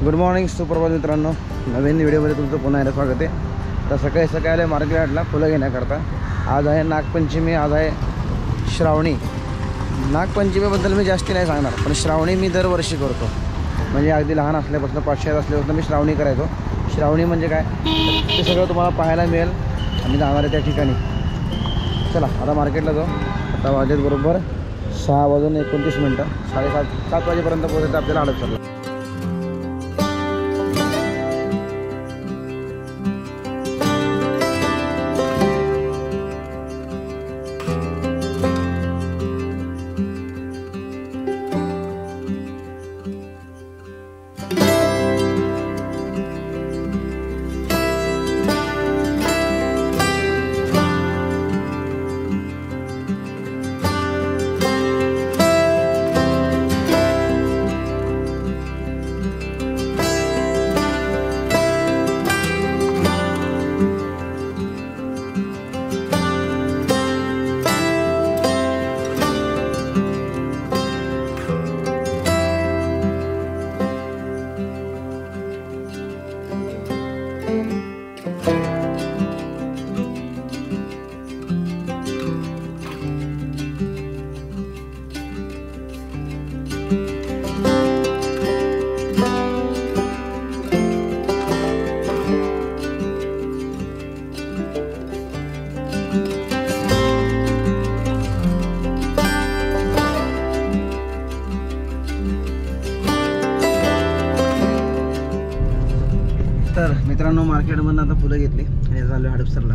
Good morning सुप्रभात मित्रांनो, नवीन व्हिडिओमध्ये तुमचं पुन्हा एकदा स्वागत आहे। तर सकाळी सकाळी आले मार्केटला फुलं घेण्याकरता। आज आहे नागपंचमी, आज आहे श्रावणी। नागपंचमीबद्दल मी जास्ती नाही सांगणार, पण श्रावणी मी दरवर्षी करतो। म्हणजे अगदी लहान असल्यापासून 500 असल्यापासून मी श्रावणी करायचो। श्रावणी म्हणजे काय ते सगळं तुम्हाला पाहायला मिळेल। आम्ही जाणार आहे त्या ठिकाणी। चला आता मार्केटला जाऊ। आता वाजलेत बरोबर 6:29, 7:30 वाजेपर्यंत पोहोचायचं आपल्याला हडपसरला। तर मित्रांनो, मार्केटमधून आता फुलं घेतली आणि झालो हडपसरला।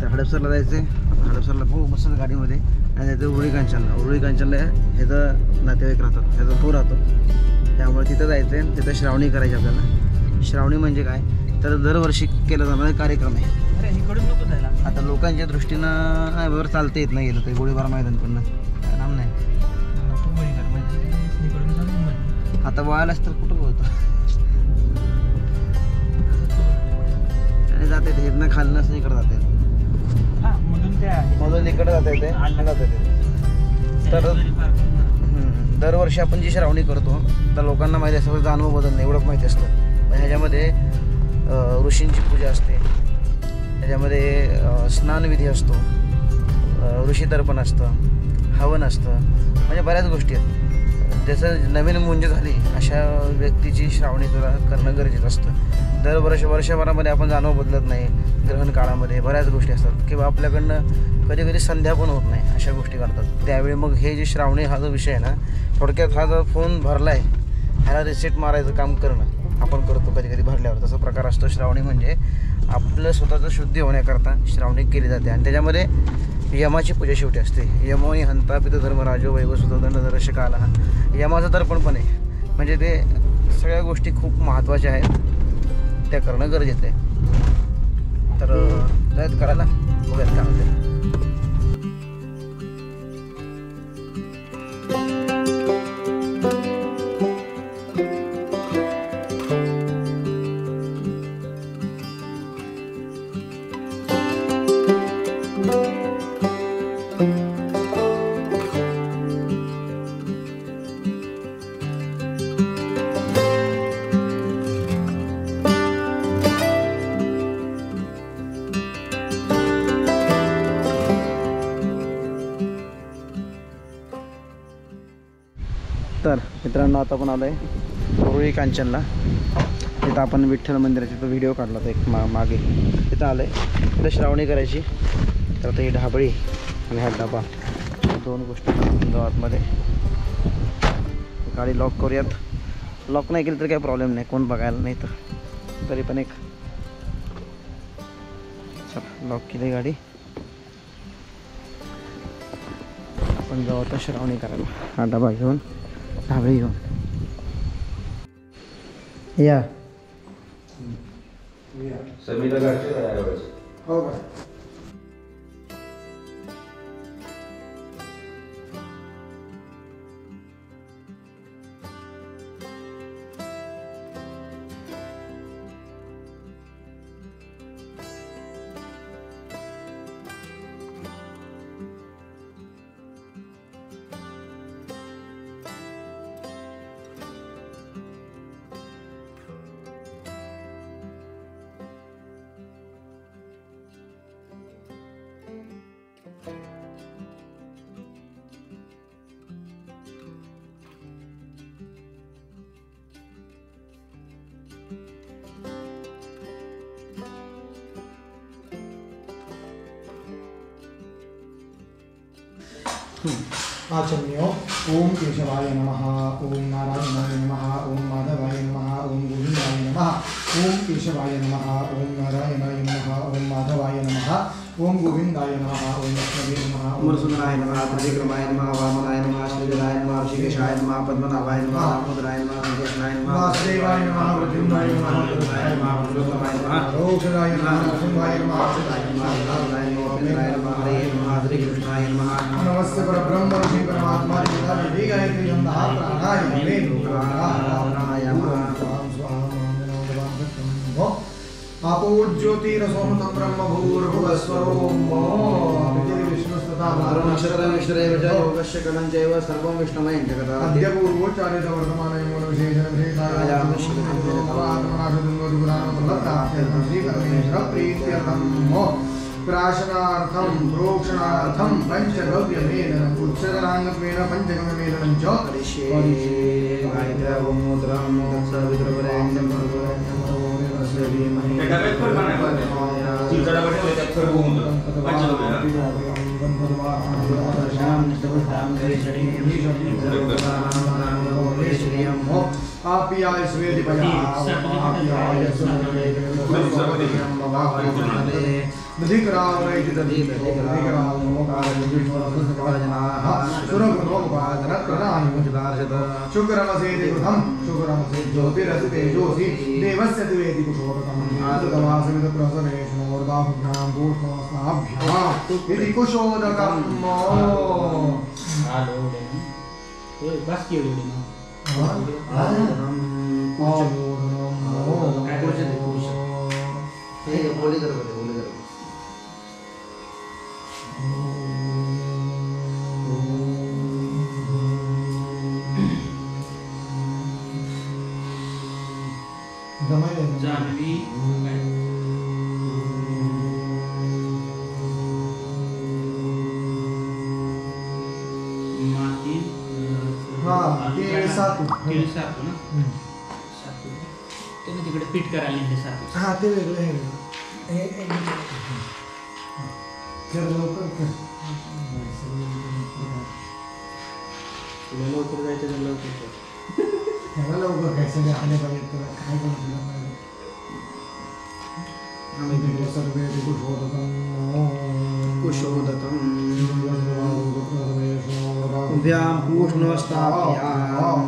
तर हडपसरला जायचं आहे। हडपसरला खूप मस्त गाडीमध्ये आणि जायचं उरुळी कांचनला। उरुळी कांचनला ह्याचं नातेवाईक राहतात, ह्याचा तो राहतो, त्यामुळे तिथं जायचं आहे। तिथं श्रावणी करायची आपल्याला। श्रावणी म्हणजे काय तर दरवर्षी केला जाणारा कार्यक्रम आहे। अरे इकडून नको जायला, आता लोकांच्या दृष्टीनं बरोबर चालता येत नाही गेलं तर गोळीबार मैदानकडनं काय नाम नाही। आता वळायलाच तर कुठं होतं आणि जाते ते इथनं खालनंच इकडं जाते, मधून इकडं जाता येते जाता येते। तर दरवर्षी आपण जी श्रावणी करतो तर लोकांना माहिती असतं, जाणवं बदल नाही एवढं माहिती असतं। ह्याच्यामध्ये ऋषींची पूजा असते, ह्याच्यामध्ये स्नानविधी असतो, ऋषीतर्पण असतं, हवन असतं, म्हणजे बऱ्याच गोष्टी आहेत। जसं नवीन मुंज झाली अशा व्यक्तीची श्रावणी तुला करणं गरजेचं असतं। वर्षभरामध्ये आपण जाणव बदलत नाही, ग्रहण काळामध्ये बऱ्याच गोष्टी असतात किंवा आपल्याकडनं कधी कधी संध्या पण होत नाही, अशा गोष्टी करतात। त्यावेळी मग हे जे श्रावणी हा जो विषय आहे ना, थोडक्यात हा जो फोन भरला आहे ह्याला रिसेट मारायचं काम करणं आपण करतो कधी कधी भरल्यावर, तसा प्रकार असतो। श्रावणी म्हणजे आपलं स्वतःचं शुद्धी होण्याकरता श्रावणी केली जाते आणि त्याच्यामध्ये यमाची पूजा शेवटी असते। यमोनी हंता पित धर्मराजो वैवस्वतदंड दर्शक आला, यमाचं तर्पण पण आहे। म्हणजे ते सगळ्या गोष्टी खूप महत्त्वाच्या आहेत, त्या करणं गरजेचं आहे। तर जायचं करायला बघायला काय होतं। तर मित्रांनो, आता आपण आलो आहे उरुळी कांचनला। तिथं आपण विठ्ठल मंदिराचा तो व्हिडिओ काढला होता एक मागे, तिथं आलं आहे। तिथं श्रावणी करायची। तर आता ही ढाबळी आणि हा डबा, दोन गोष्टी गावातमध्ये। गाडी लॉक करूयात, लॉक नाही केली तर काही प्रॉब्लेम नाही, कोण बघायला नाही तर तरी पण एक चल लॉक केली गाडी. आपण जाऊ आता श्रावणी करायला. हा डबा घेऊन ढाबळी घेऊन या. हो का? आचम्यो ओम केशवाय नमः, ओम नारायणाय नमः, ओम माधवाय नमः, ओम गोविंदाय नमः, ओम केशवाय नमः, ओम नारायणाय नमः, ओम माधवाय नमः, ओम गोविंदाय नमः, ओम लक्ष्मणे नमः, ओम सुंदराय नमः, त्रिविक्रमाय नमः, वामनाय नमः, श्रीधराय नमः, ऋषिकेशाय नमः, पद्मनाभाय नमः, दामोदराय नमः, वेंकटेशाय नमः, वासुदेवाय नमः, वृद्धिंगाय नमः, वृद्धाय नमः, वृद्धमाय नमः, रोषदाय नमः, शुभाय नमः, शुभाय नमः, नारायणाय नमः, वेंकटाय नमः, हरे नमः, हरे कृष्णाय नमः. नमस्ते परब्रह्म ऋषि परमात्मा पिता विधि गायत्री नमः प्राणाय आपो ज्योतिरसोमतं ब्रह्म भूर्भुवस्वरोम विष्णुस्तथा नक्षत्रमिश्रेव च योगस्य कलं चैव सर्वं विष्णुमयं जगत्. अद्य पूर्वोच्चारित वर्तमाने मनोविशेषण विशेषायाम श्री परमेश्वर प्रीत्यर्थं प्राशनार्थं प्रोक्षणार्थं पंचगव्यमेलनं उच्चतराङ्गत्वेन पंचगव्यमेलनं च करिष्ये. गायत्र्यामुद्रां तत्सवितुर्वरेण्यं भर्गो धीमहि आप्याय स्वेदि पया आप्याय देवस्य द्वेदि कुशोदकम् इति कुशोदकम्. जानवी माती सातू केळी सातू ना सातू त्याने तिकडे पीठ करायला नेले सातू. हा ते वेगळं आहे. लवकर लवकर जायचं लवकर त्याला लवकर काय सगळे आले पाहिजे तुला काय करू सर्वे कुशोदकं उभ्यां पूष्णोस्ताभ्याम्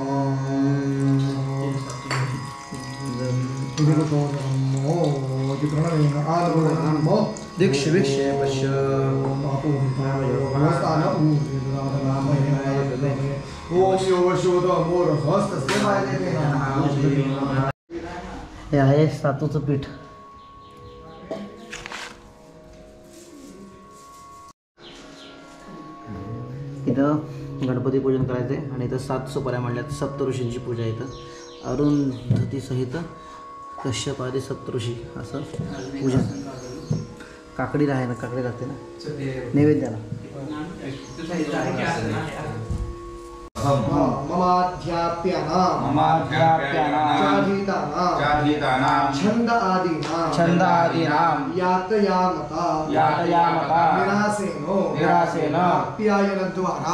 दीक्ष वीक्ष्य पश्य हे आहे सातूचं पीठ. इथं गणपती पूजन करायचं आहे आणि इथं 7 सुपाऱ्या मांडल्यात. सप्तऋषींची पूजा आहे इथं. अरुंधती सहित कश्यप आदी सप्तऋषी असं पूजन. काकडी आहे ना, काकडी लागते ना नैवेद्याला. ममाध्याप्यानां चाधीतानां छंद आदीनां यातयामता विनाशेनो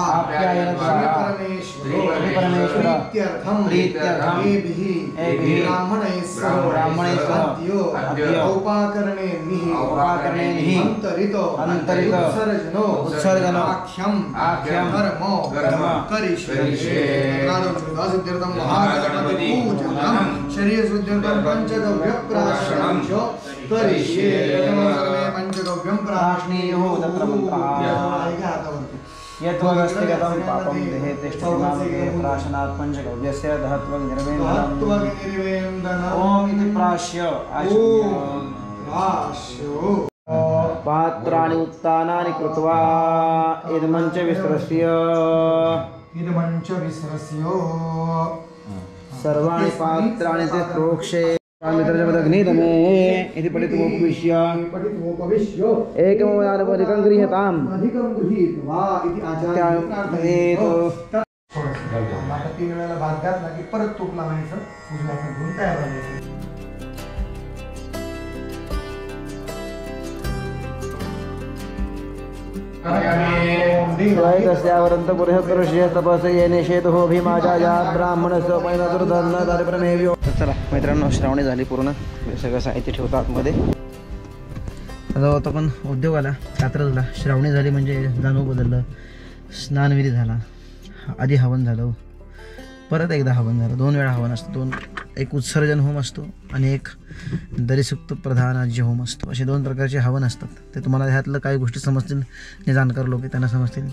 आप्यायनद्वारा परमेश्वर प्रीत्यर्थं एभिः ब्राह्मणैः अद्य औपाकरणेनिः अंतरित उत्सर्जनो आख्यं कर्म करिष्ये। सिद्ध्यर्थं महागणपति पूजनं शरीरशुद्ध्यर्थं पंचगव्यप्राशनं च करिष्ये। सर्वे पंचगव्यं प्राश्नीयुः तत्र मन्त्रः यत्त्वगस्तिगतं पापं देहे तिष्ठतिमां देहे प्राशनात् पञ्चगव्यस्य दहत्वं निर्वेन्दनम् ॐ इति प्राश्य पात्राणि उत्तानानि कृत्वा इदमञ्च विसृज्य सर्वाणि पात्राणि ते प्रोक्षे मित्रजपदग्नितमे इति पठितुमुपविश्य एकमोदानपदिकं गृह्यताम् आता 3 वेळेला भात घातला की परत तूप लावायचं उजव्याकडे घेऊन तयार व्हायचं. तस्यावरंत पुरुषस्य तपस्येने शेतुः भीमाजाया ब्राह्मणस्य पैनदुर्धन्न दारिप्रमेव्यो. चला मित्रांनो, श्रावणी झाली पूर्ण. सगळं साहित्य ठेवतो आतमध्ये. आता पण उद्योगाला रात्र झाला. श्रावणी झाली म्हणजे जाणव बदललं. स्नानविधी झाला, आधी हवन झालं, परत एकदा हवन झालं. 2 वेळा हवन असतं. एक उत्सर्जन होम असतो आणि एक दरीसुक्त प्रधान आज्य होम असतो. असे 2 प्रकारचे हवन असतात. ते तुम्हाला ह्यातलं काही गोष्टी समजतील, जे जाणकार लोक त्यांना समजतील.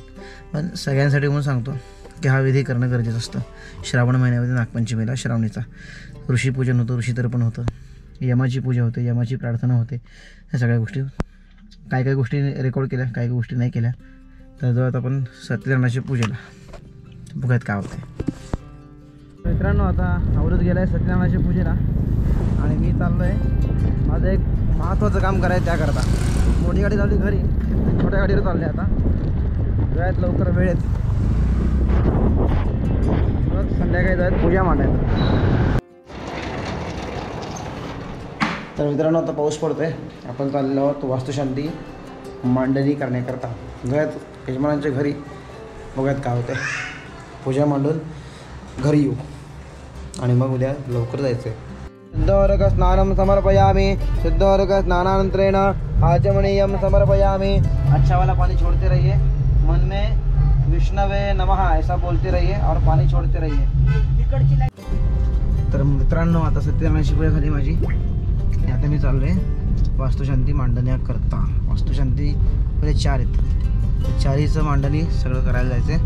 पण सगळ्यांसाठी म्हणून सांगतो की हा विधी करणं गरजेचं असतं. श्रावण महिन्यामध्ये नागपंचमीला श्रावणीचा ऋषीपूजन होतं, ऋषीतर्पण होतं, यमाची पूजा होते, यमाची प्रार्थना होते. ह्या सगळ्या गोष्टी काय गोष्टी रेकॉर्ड केल्या, काही गोष्टी नाही केल्या. तर जवळ आपण सत्यनारायणाच्या पूजेला बघूयात काय होते. मित्रांनो, आता आवरत गेला आहे सत्यनारायणाच्या पूजेला आणि मी चाललो आहे माझं एक महत्त्वाचं काम करायचं त्याकरता. मोठी गाडी लावली घरी, छोट्या गाडीवर चालले आता वेळेत लवकर वेळेत. मग संध्याकाळी जायचं पूजा मांडायचं. तर मित्रांनो, आता पाऊस पडतोय. आपण चाललो आहोत वास्तुशांती मांडणी करण्याकरता. जाऊयात यजमानांच्या घरी, बघूयात काय होतं. पूजा मांडून घरी येऊ आणि मग उद्या लवकर जायचं आहे. सिद्धोरक स्नानं समर्पयामि. सिद्धोरक स्नानानंतरेण आचमनीयं समर्पयामि. अच्छा वाला पानी छोड़ते रहिए, मन में विष्णवे नमः ऐसा बोलते रहिए और पानी छोड़ते रहिए. तर मित्रांनो, आता सत्यनारायणाची पूजा झाली माझी. आता मी चाललो आहे वास्तुशांती मांडण्याकरता. वास्तुशांती म्हणजे 4 आहेत. 4हीचं मांडणी सगळं करायला जायचं आहे.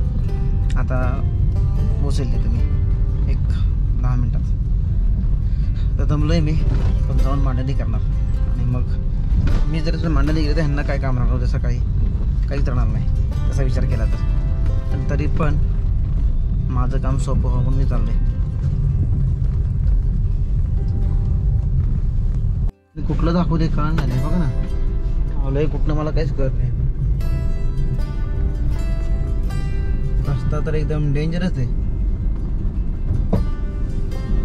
आता पोचेल ते तुम्ही एक 10 मिनटात. तर दमलो आहे मी, पण जाऊन मांडणी करणार. आणि मग मी जर मांडणी केली तर ह्यांना काय काम राहणार, जसं काहीच राहणार नाही तसा विचार केला तर. पण तरी पण माझं काम सोपं व्हावं म्हणून मी चाललो आहे. कुठलं दाखवू दे कळण नाही. बघा ना, आलोय कुठनं मला काहीच कळत नाही. रस्ता तर एकदम डेंजरस आहे.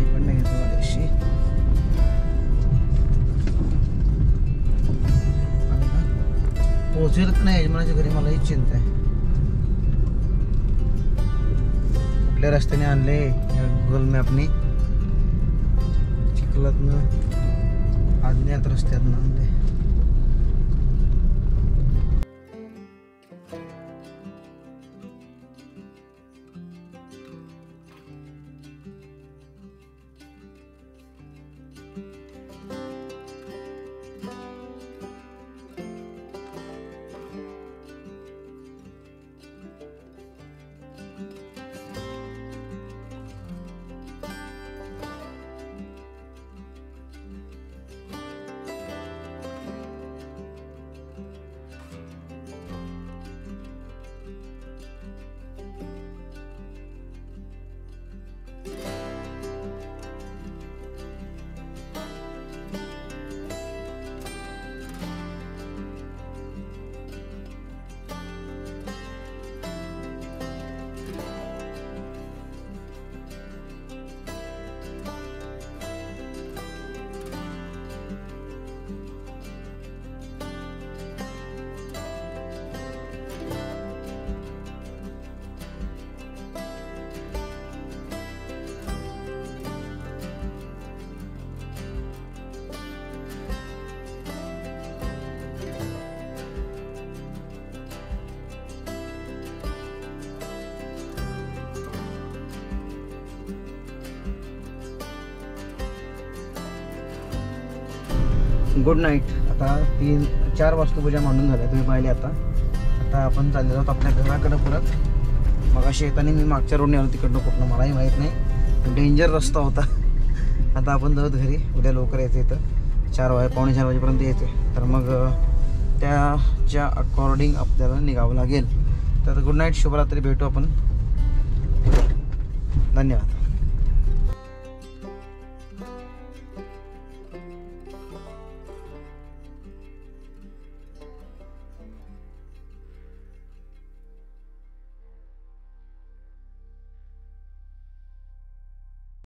इकडनं घेतो गाडी. पोहोचेल का नाही यजमानाच्या घरी मला हीच चिंता आहे. कुठल्या रस्त्याने आणले या गुगल मॅपने, चिखलातनं अज्ञात रस्त्यातनं आणले. Good night. आता 4 वास्तुपूजा मांडून झाल्या तुम्ही पाहिले. आता आपण चाललेलो आहोत आपल्या घराकडं परत. मग अशी येताना मी मागच्या रोडने आलो तिकडनं कुठनं मलाही माहीत नाही. डेंजर रस्ता होता. आता आपण जाऊत घरी. उद्या लवकर यायचं इथं 4 वाजेपर्यंत यायचे. तर मग त्याच्या अकॉर्डिंग आपल्याला निघावं लागेल. तर गुड नाईट, शुभरात्री. भेटू आपण. धन्यवाद.